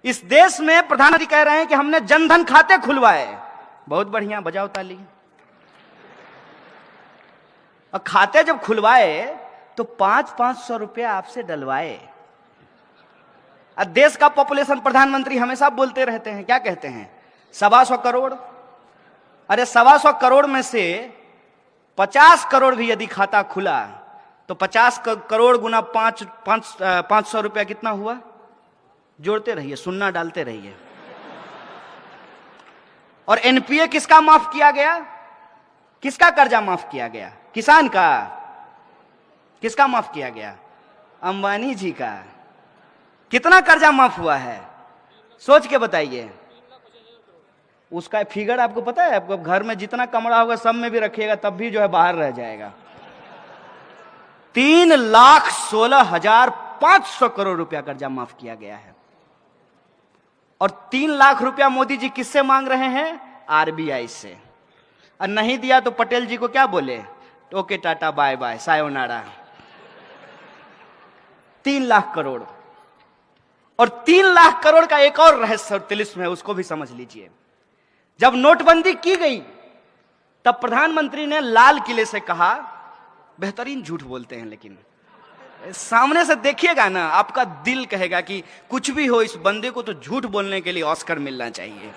इस देश में प्रधानमंत्री कह रहे हैं कि हमने जनधन खाते खुलवाए। बहुत बढ़िया, बजाओ ताली। और खाते जब खुलवाए तो 500-500 रुपया आपसे डलवाए। देश का पॉपुलेशन प्रधानमंत्री हमेशा बोलते रहते हैं, क्या कहते हैं? 125 करोड़। अरे 125 करोड़ में से 50 करोड़ भी यदि खाता खुला तो 50 करोड़ गुना 500 रुपया कितना हुआ? जोड़ते रहिए, सुन्ना डालते रहिए। और एनपीए किसका माफ किया गया? किसका कर्जा माफ किया गया? किसान का। किसका माफ किया गया? अंबानी जी का। कितना कर्जा माफ हुआ है सोच के बताइए। उसका फिगर आपको पता है? आपको घर में जितना कमरा होगा सब में भी रखिएगा तब भी जो है बाहर रह जाएगा। 3,16,500 करोड़ रुपया कर्जा माफ किया गया है। और 3 लाख रुपया मोदी जी किससे मांग रहे हैं? आरबीआई से। और नहीं दिया तो पटेल जी को क्या बोले? Okay tata bye bye sayonara. 3 lakh crore. और 3 लाख करोड़ का एक और रहस्य और तिलिस्म है, उसको भी समझ लीजिए। जब नोटबंदी की गई तब प्रधानमंत्री ने लाल किले से कहा, बेहतरीन झूठ बोलते हैं लेकिन सामने से देखिएगा ना आपका दिल कहेगा कि कुछ भी हो इस बंदे को तो झूठ बोलने के लिए ऑस्कर मिलना चाहिए।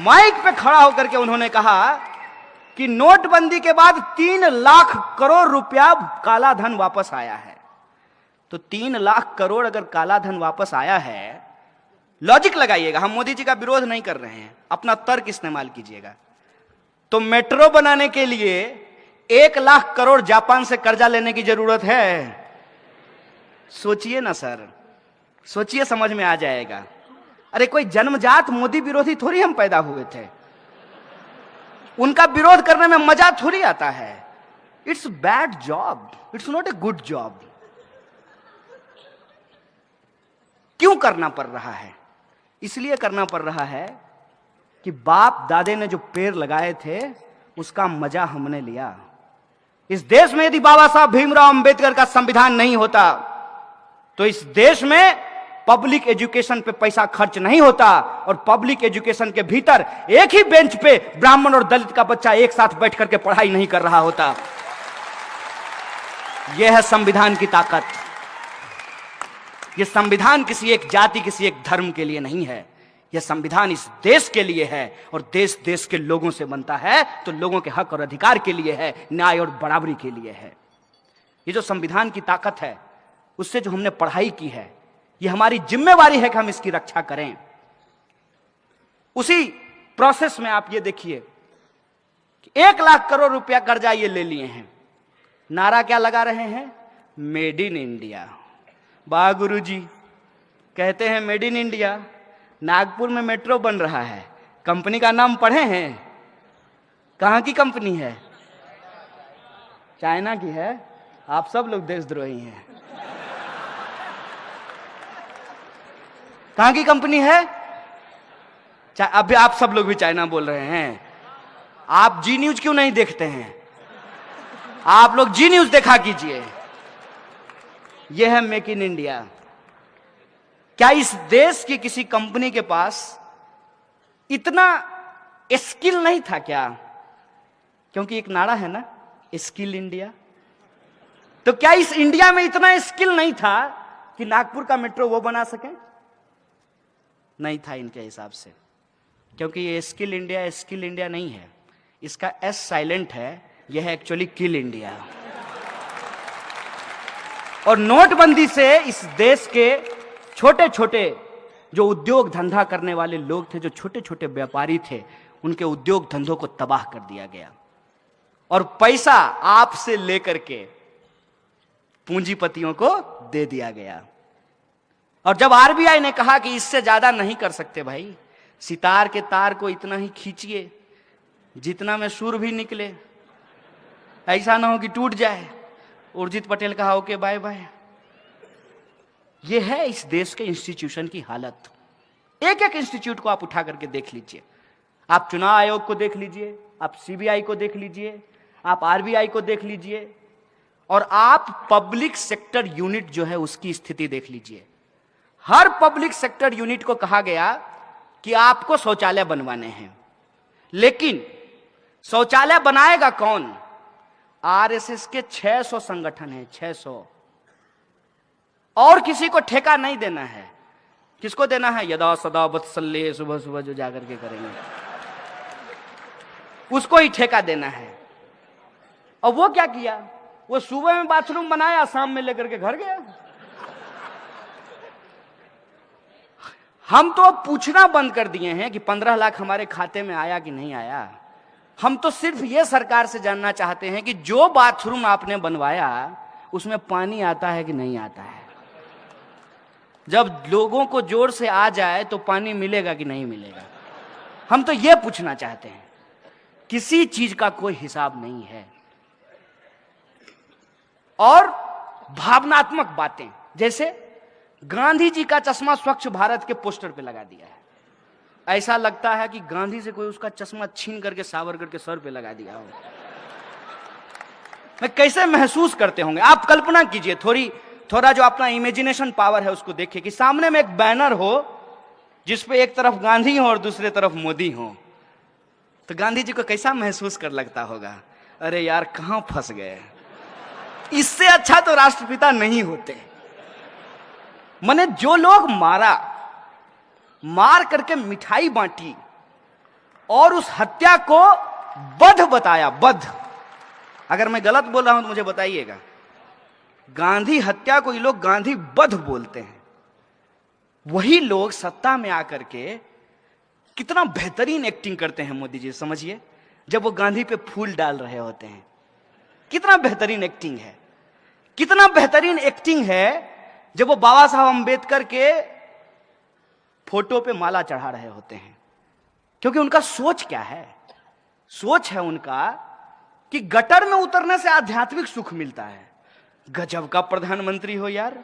माइक पे खड़ा होकर के उन्होंने कहा कि नोटबंदी के बाद 3 लाख करोड़ रुपया काला धन वापस आया है। तो 3 लाख करोड़ अगर काला धन वापस आया है, लॉजिक लगाइएगा, हम मोदी जी का विरोध नहीं कर रहे हैं, अपना तर्क इस्तेमाल कीजिएगा। तो मेट्रो बनाने के लिए 1 लाख करोड़ जापान से कर्जा लेने की जरूरत है? सोचिए ना सर, सोचिए, समझ में आ जाएगा। अरे कोई जन्मजात मोदी विरोधी थोड़ी हम पैदा हुए थे, उनका विरोध करने में मजा थोड़ी आता है। It's bad job, it's not a good job. क्यों करना पड़ रहा है? इसलिए करना पड़ रहा है कि बाप दादे ने जो पेड़ लगाए थे उसका मजा हमने लिया। इस देश में यदि बाबा साहब भीमराव अंबेडकर का संविधान नहीं होता तो इस देश में पब्लिक एजुकेशन पे पैसा खर्च नहीं होता और पब्लिक एजुकेशन के भीतर एक ही बेंच पे ब्राह्मण और दलित का बच्चा एक साथ बैठ करके पढ़ाई नहीं कर रहा होता। यह है संविधान की ताकत। यह संविधान किसी एक जाति, किसी एक धर्म के लिए नहीं है, यह संविधान इस देश के लिए है और देश देश के लोगों से बनता है तो लोगों के हक और अधिकार के लिए है, न्याय और बराबरी के लिए है। ये जो संविधान की ताकत है उससे जो हमने पढ़ाई की है, ये हमारी जिम्मेवारी है कि हम इसकी रक्षा करें। उसी प्रोसेस में आप ये देखिए कि 1 लाख करोड़ रुपया कर्जा ये ले लिए हैं। नारा क्या लगा रहे हैं? Made in India. वाह गुरुजी, कहते हैं मेड इन इंडिया। नागपुर में मेट्रो बन रहा है, कंपनी का नाम पढ़े हैं? कहां की कंपनी है? चाइना की है। आप सब लोग देशद्रोही हैं। कहां की कंपनी है? अभी आप सब लोग भी चाइना बोल रहे हैं। आप जी न्यूज क्यों नहीं देखते हैं? आप लोग जी न्यूज देखा कीजिए। यह है मेक इन इंडिया। क्या इस देश की किसी कंपनी के पास इतना स्किल नहीं था क्या? क्योंकि एक नारा है ना, स्किल इंडिया। तो क्या इस इंडिया में इतना स्किल नहीं था कि नागपुर का मेट्रो वो बना सके? नहीं था इनके हिसाब से, क्योंकि ये स्किल इंडिया नहीं है, इसका एस साइलेंट है, यह है एक्चुअली किल इंडिया। और नोटबंदी से इस देश के छोटे छोटे जो उद्योग धंधा करने वाले लोग थे, जो छोटे छोटे व्यापारी थे, उनके उद्योग धंधों को तबाह कर दिया गया और पैसा आपसे लेकर के पूंजीपतियों को दे दिया गया। और जब आरबीआई ने कहा कि इससे ज्यादा नहीं कर सकते भाई, सितार के तार को इतना ही खींचिए जितना में सुर भी निकले, ऐसा ना हो कि टूट जाए। उर्जित पटेल कहा ओके बाय बाय। यह है इस देश के इंस्टीट्यूशन की हालत। एक एक इंस्टीट्यूट को आप उठा करके देख लीजिए। आप चुनाव आयोग को देख लीजिए, आप सीबीआई को देख लीजिए, आप आरबीआई को देख लीजिए, और आप पब्लिक सेक्टर यूनिट जो है उसकी स्थिति देख लीजिए। हर पब्लिक सेक्टर यूनिट को कहा गया कि आपको शौचालय बनवाने हैं, लेकिन शौचालय बनाएगा कौन? आरएसएस के 600 संगठन हैं, 600, और किसी को ठेका नहीं देना है। किसको देना है? यदा सदा वत्सल्य, सुबह सुबह जो जाकर के करेंगे उसको ही ठेका देना है। और वो क्या किया? वो सुबह में बाथरूम बनाया, शाम में लेकर के घर गया। हम तो पूछना बंद कर दिए हैं कि 15 लाख हमारे खाते में आया कि नहीं आया। हम तो सिर्फ ये सरकार से जानना चाहते हैं कि जो बाथरूम आपने बनवाया उसमें पानी आता है कि नहीं आता है। जब लोगों को जोर से आ जाए तो पानी मिलेगा कि नहीं मिलेगा, हम तो ये पूछना चाहते हैं। किसी चीज का कोई हिसाब नहीं है। और भावनात्मक बातें, जैसे गांधी जी का चश्मा स्वच्छ भारत के पोस्टर पे लगा दिया है। ऐसा लगता है कि गांधी से कोई उसका चश्मा छीन करके सावरकर के सर पे लगा दिया हो। मैं कैसे महसूस करते होंगे आप कल्पना कीजिए। थोड़ा जो अपना इमेजिनेशन पावर है उसको देखिए कि सामने में एक बैनर हो जिसपे एक तरफ गांधी हो और दूसरे तरफ मोदी हो, तो गांधी जी को कैसा महसूस कर लगता होगा? अरे यार कहां फंस गए, इससे अच्छा तो राष्ट्रपिता नहीं होते। माने जो लोग मार करके मिठाई बांटी और उस हत्या को वध बताया, वध। अगर मैं गलत बोल रहा हूं तो मुझे बताइएगा। गांधी हत्या को ये लोग गांधी वध बोलते हैं। वही लोग सत्ता में आकर के कितना बेहतरीन एक्टिंग करते हैं मोदी जी, समझिए। जब वो गांधी पे फूल डाल रहे होते हैं, कितना बेहतरीन एक्टिंग है। कितना बेहतरीन एक्टिंग है जब वो बाबा साहब अंबेडकर के फोटो पे माला चढ़ा रहे होते हैं। क्योंकि उनका सोच क्या है? सोच है उनका कि गटर में उतरने से आध्यात्मिक सुख मिलता है। गजब का प्रधानमंत्री हो यार।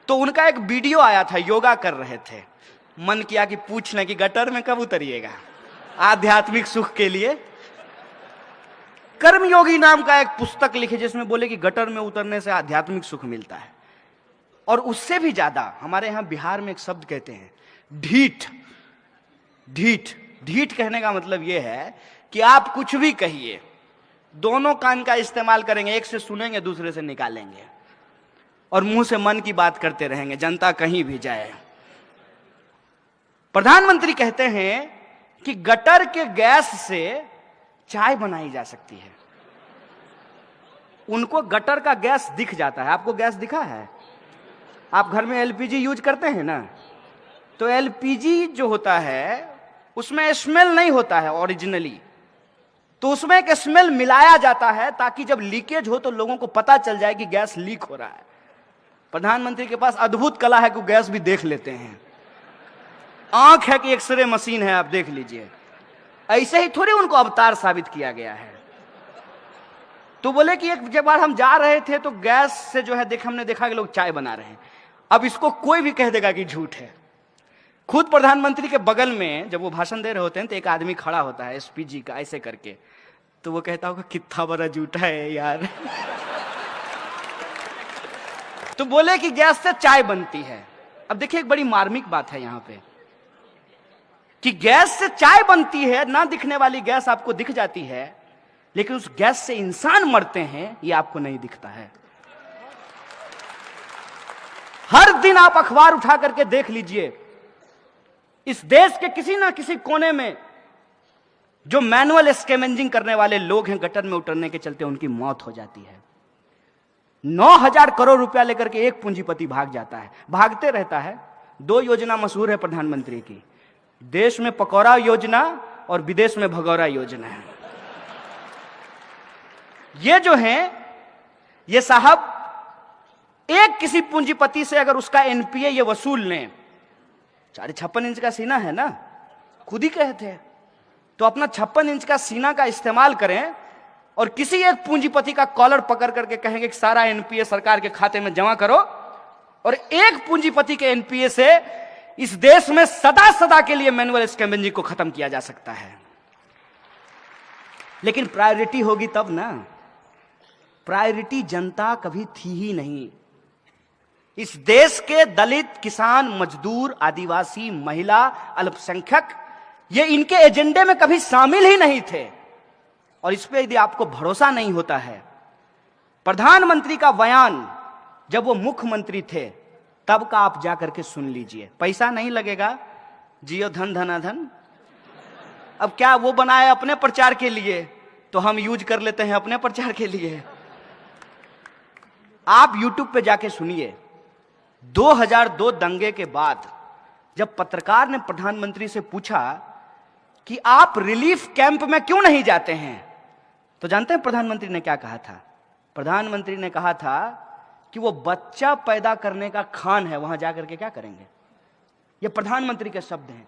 तो उनका एक वीडियो आया था, योगा कर रहे थे। मन किया कि पूछ लें कि गटर में कब उतरिएगा आध्यात्मिक सुख के लिए। कर्मयोगी नाम का एक पुस्तक लिखे जिसमें बोले कि गटर में उतरने से आध्यात्मिक सुख मिलता है। और उससे भी ज्यादा हमारे यहां बिहार में एक शब्द कहते हैं, ढीठ। ढीठ, ढीठ कहने का मतलब यह है कि आप कुछ भी कहिए, दोनों कान का इस्तेमाल करेंगे, एक से सुनेंगे दूसरे से निकालेंगे, और मुंह से मन की बात करते रहेंगे, जनता कहीं भी जाए। प्रधानमंत्री कहते हैं कि गटर के गैस से चाय बनाई जा सकती है। उनको गटर का गैस दिख जाता है। आपको गैस दिखा है? आप घर में एलपीजी यूज करते हैं ना, तो एलपीजी जो होता है उसमें स्मेल नहीं होता है ओरिजिनली, तो उसमें एक स्मेल मिलाया जाता है ताकि जब लीकेज हो तो लोगों को पता चल जाए कि गैस लीक हो रहा है। प्रधानमंत्री के पास अद्भुत कला है कि गैस भी देख लेते हैं। आंख है कि एक्सरे मशीन है, आप देख लीजिए। ऐसे ही थोड़ी उनको अवतार साबित किया गया है। तो बोले कि एक जब बार हम जा रहे थे तो गैस से जो है हमने देखा कि लोग चाय बना रहे हैं। अब इसको कोई भी कह देगा कि झूठ है। खुद प्रधानमंत्री के बगल में जब वो भाषण दे रहे होते हैं तो एक आदमी खड़ा होता है एसपीजी का ऐसे करके, तो वो कहता होगा कितना बड़ा झूठा है यार। तो बोले कि गैस से चाय बनती है। अब देखिए एक बड़ी मार्मिक बात है यहां पे कि गैस से चाय बनती है, ना दिखने वाली गैस आपको दिख जाती है, लेकिन उस गैस से इंसान मरते हैं ये आपको नहीं दिखता है। हर दिन आप अखबार उठा करके देख लीजिए, इस देश के किसी ना किसी कोने में जो मैनुअल स्कैवेंजिंग करने वाले लोग हैं, गटर में उतरने के चलते उनकी मौत हो जाती है। 9,000 करोड़ रुपया लेकर के एक पूंजीपति भाग जाता है, भागते रहता है। 2 योजना मशहूर है प्रधानमंत्री की, देश में पकौड़ा योजना और विदेश में भगौरा योजना है। ये जो है, ये साहब एक किसी पूंजीपति से अगर उसका एनपीए ये वसूल लें, 56 इंच का सीना है ना, खुद ही कहते हैं, तो अपना 56 इंच का सीना का इस्तेमाल करें और किसी एक पूंजीपति का कॉलर पकड़ करके कहेंगे कि सारा एनपीए सरकार के खाते में जमा करो, और एक पूंजीपति के एनपीए से इस देश में सदा सदा के लिए मैनुअल स्कैवेंजिंग को खत्म किया जा सकता है। लेकिन प्रायोरिटी होगी तब ना, प्रायोरिटी जनता कभी थी ही नहीं। इस देश के दलित, किसान, मजदूर, आदिवासी, महिला, अल्पसंख्यक, ये इनके एजेंडे में कभी शामिल ही नहीं थे। और इस पे यदि आपको भरोसा नहीं होता है, प्रधानमंत्री का बयान जब वो मुख्यमंत्री थे तब का आप जाकर के सुन लीजिए। पैसा नहीं लगेगा, जियो धन धनाधन। अब क्या वो बनाए अपने प्रचार के लिए, तो हम यूज कर लेते हैं अपने प्रचार के लिए। आप YouTube पे जाके सुनिए। 2002 दंगे के बाद जब पत्रकार ने प्रधानमंत्री से पूछा कि आप रिलीफ कैंप में क्यों नहीं जाते हैं, तो जानते हैं प्रधानमंत्री ने क्या कहा था? प्रधानमंत्री ने कहा था कि वो बच्चा पैदा करने का खान है, वहां जाकर के क्या करेंगे। ये प्रधानमंत्री के शब्द हैं।